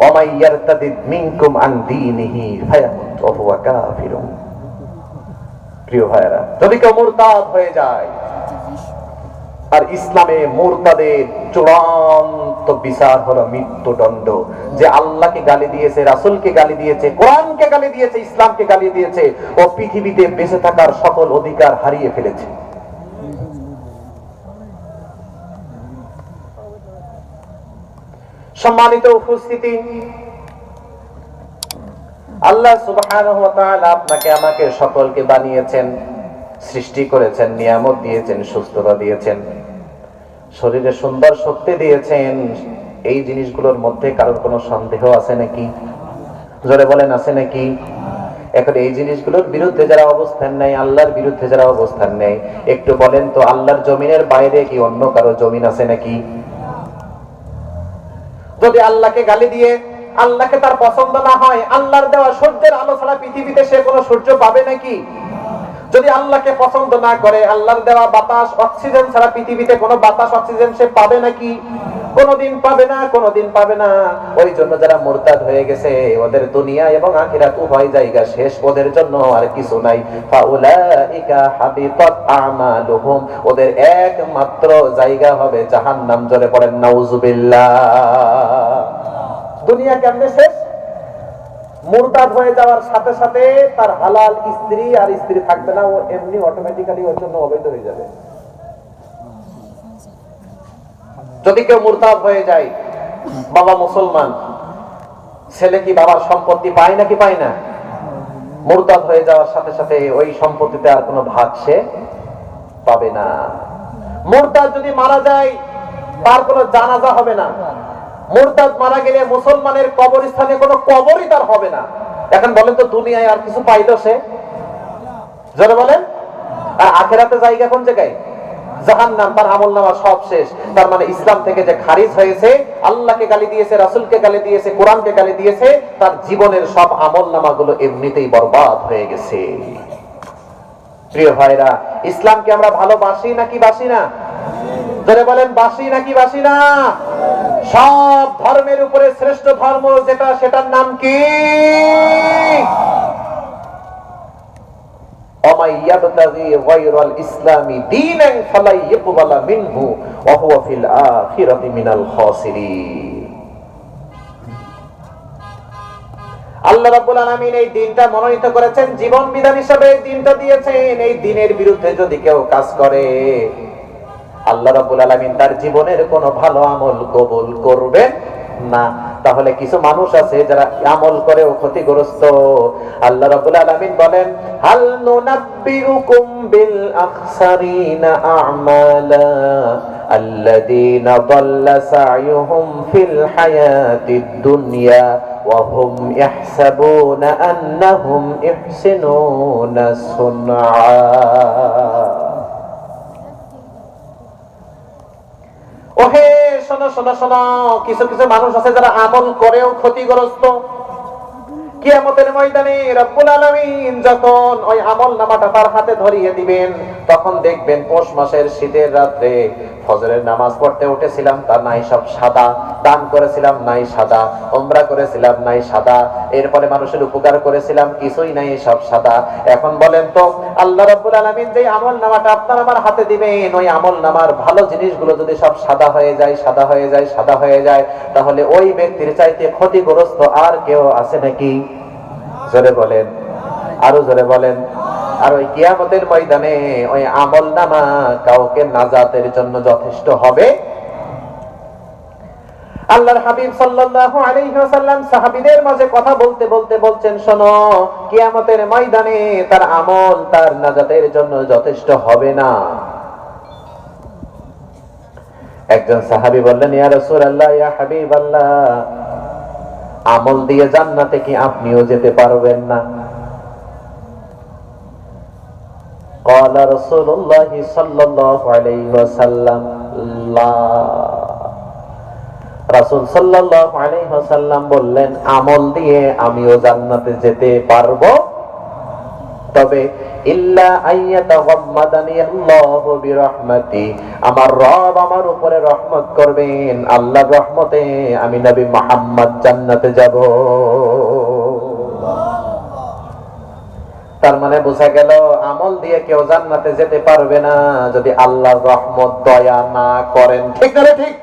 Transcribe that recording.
ওয়া ইয়ারতাদিদ মিনকুম আন দীনিহি ফায়ামুত ওয়া হুয়া কাফিরুন। প্রিয় ভাইরা, যদি কেউ মুরতাদ হয়ে যায়, আর ইসলামে মুরতাদের চূড়ান্ত বিচার হলো মৃত্যুদণ্ড। যে আল্লাহকে গালি দিয়েছে, রাসূলকে গালি দিয়েছে, কোরআনকে গালি দিয়েছে, ইসলামকে গালি দিয়েছে, ও পৃথিবীতে বেঁচে থাকার সকল অধিকার হারিয়ে ফেলেছে। সম্মানিত উপস্থিতি, আল্লাহ সুবহানাহু ওয়া তাআলা আপনাকে আমাকে সকলকে বানিয়েছেন, সৃষ্টি করেছেন, নিয়ামত দিয়েছেন, সুস্থতা দিয়েছেন, শরীরে সুন্দর শক্তি দিয়েছেন। এই জিনিসগুলোর মধ্যে কারোর কোনো সন্দেহ আছে নাকি? জোরে বলেন, আছে নাকি? এখন এই জিনিসগুলোর বিরুদ্ধে যারা অবস্থান নেয়, আল্লাহর বিরুদ্ধে যারা অবস্থান নেয়, একটু বলেন তো, আল্লাহর জমিনের বাইরে কি অন্য কারো জমিন আছে নাকি? যদি আল্লাহকে গালি দিয়ে আল্লাহকে তার পছন্দ না হয়, আল্লাহর দেওয়া সূর্যের আলো ছাড়া পৃথিবীতে সে কোনো সূর্য পাবে নাকি? যদি আল্লাহকে পছন্দ না করে, আল্লাহর দেওয়া বাতাস অক্সিজেন ছাড়া পৃথিবীতে কোনো বাতাস অক্সিজেন সে পাবে নাকি? কোনোদিন পাবে না, কোনোদিন পাবে না। ওই জন্য যারা মুরতাদ হয়ে গেছে, ওদের দুনিয়া এবং আখিরাত উভয় জায়গা শেষ, ওদের জন্য আর কিছু নাই। ফাউলাইকা হাবিতাত আমালুহুম, ওদের একমাত্র জায়গা হবে জাহান্নাম। জোরে পড়েন নাউজুবিল্লাহ। দুনিয়া কেমনে শেষ? মুরতাদ হয়ে যাওয়ার সাথে সাথে তার হালাল স্ত্রী আর স্ত্রী থাকবে না, ও এমনি অটোমেটিক্যালি ওর জন্য অবৈধ হয়ে যাবে। যদি কেউ মুরতাদ হয়ে যায়, বাবা মুসলমান, ছেলে কি বাবার সম্পত্তি পায় নাকি পায় না? মুরতাদ হয়ে যাওয়ার সাথে সাথে ওই সম্পত্তিতে আর কোনো ভাগ সে পাবে না। মুরতাদ যদি মারা যায়, তার কোনো জানাজা হবে না। মুরতাদ মারা গেলে মুসলমানের কবরস্থানে কোনো কবরই তার হবে না। এখন বলেন তো, দুনিয়ায় আর কিছু পাইলো সে? জোরে বলেন। আর আখিরাতে জায়গা কোন জায়গায়? জাহান্নাম। তার আমলনামা সব শেষ। তার মানে ইসলাম থেকে যে খারিজ হয়েছে, আল্লাহকে গালি দিয়েছে, রাসূলকে গালি দিয়েছে, কোরআনকে গালি দিয়েছে, তার জীবনের সব আমলনামাগুলো এমনিতেই বরবাদ হয়ে গেছে। প্রিয় ভাইরা, ইসলামকে আমরা ভালোবাসি নাকি বাসি না? জোরে বলেন, বাসি নাকি বাসি না? সব ধর্মের উপরে শ্রেষ্ঠ ধর্ম যেটা, সেটার নাম কি? ওমাই ইয়াবতাগি গায়রাল ইসলামি দীনান ফালা ইয়াকবালা মিনহু ওয়া হুয়া ফিল আখিরাতি মিনাল খাসিরিন। আল্লাহ রাব্বুল আলামিন এই দিনটা মনোনীত করেছেন, জীবন বিধান হিসেবে এই দিনটা দিয়েছেন। এই দিনের বিরুদ্ধে যদি কেউ কাজ করে, আল্লাহ রাব্বুল আলামিন তার জীবনের কোনো ভালো আমল কবুল করবেন না। তাহলে কিছু মানুষ আছে যারা আমল করে ও ক্ষতিগ্রস্ত। আল্লাহ রাব্বুল আলামিন বলেন, হাল নুনাব্বিউকুম বিল আখসারিনা আমালা আল্লাযীনা দাল্লা সা'য়ুহুম ফিল হায়াতিদ দুনিয়া ওয়া হুম ইয়াহসাবুনা আন্নাহুম ইহসিনুনা সুনআ। ওহে শোনো শোনো শোনো, কিছু কিছু মানুষ আছে যারা আমল করেও ক্ষতিগ্রস্ত। কিয়ামতের ময়দানে রব্বুল আলামিন যখন ওই আমলনামাটা তার হাতে ধরিয়ে দিবেন, তখন দেখবেন পৌষ মাসের শীতের রাত্রে ফজরের নামাজ পড়তে উঠেছিলাম, তার নাই সব সাদা, দান করেছিলাম নাই সাদা, উমরা করেছিলাম নাই সাদা, এরপরে মানুষের উপকার করেছিলাম কিছুই নাই সব সাদা। এখন বলেন তো, আল্লাহ রাব্বুল আলামিন যে আমলনামাটা আপনার আমার হাতে দিবেন, ওই আমলনামার ভালো জিনিসগুলো যদি সব সাদা হয়ে যায়, সাদা হয়ে যায়, সাদা হয়ে যায়, তাহলে ওই ব্যক্তির চাইতে ক্ষতিগ্রস্ত আর কেউ আছে নাকি? জোরে বলেন, আরো জোরে বলেন। আর ওই কিয়ামতের ময়দানে ওই আমলনামা কাউকে নাজাতের জন্য যথেষ্ট হবে। আল্লাহর হাবিব সাল্লাল্লাহু আলাইহি ওয়াসাল্লাম সাহাবীদের মাঝে কথা বলতে বলতে বলছেন, শোনো, কিয়ামতের ময়দানে তার আমল তার নাজাতের জন্য যথেষ্ট হবে না। একজন সাহাবী বললেন, ইয়া রাসূলুল্লাহ, ইয়া হাবিবাল্লাহ, আমল দিয়ে জান্নাতে কি আপনিও যেতে পারবেন না? قال رسول الله صلى الله عليه وسلم لا। রাসূল সাল্লাল্লাহু আলাইহি ওয়াসাল্লাম বললেন, আমল দিয়ে আমিও জান্নাতে যেতে পারবো, তবে ইল্লা আইয়াতাগাম্মাদানি আল্লাহু বিরহমাতি, আমার রব আমার উপরে রহমত করবেন, আল্লাহর রহমতে আমি নবী মুহাম্মদ জান্নাতে যাব। তার মানে বোঝা গেল আমল দিয়ে কেউ জান্নাতে যেতে পারবে না যদি আল্লাহর রহমত দয়া না করেন। ঠিক না? ঠিক।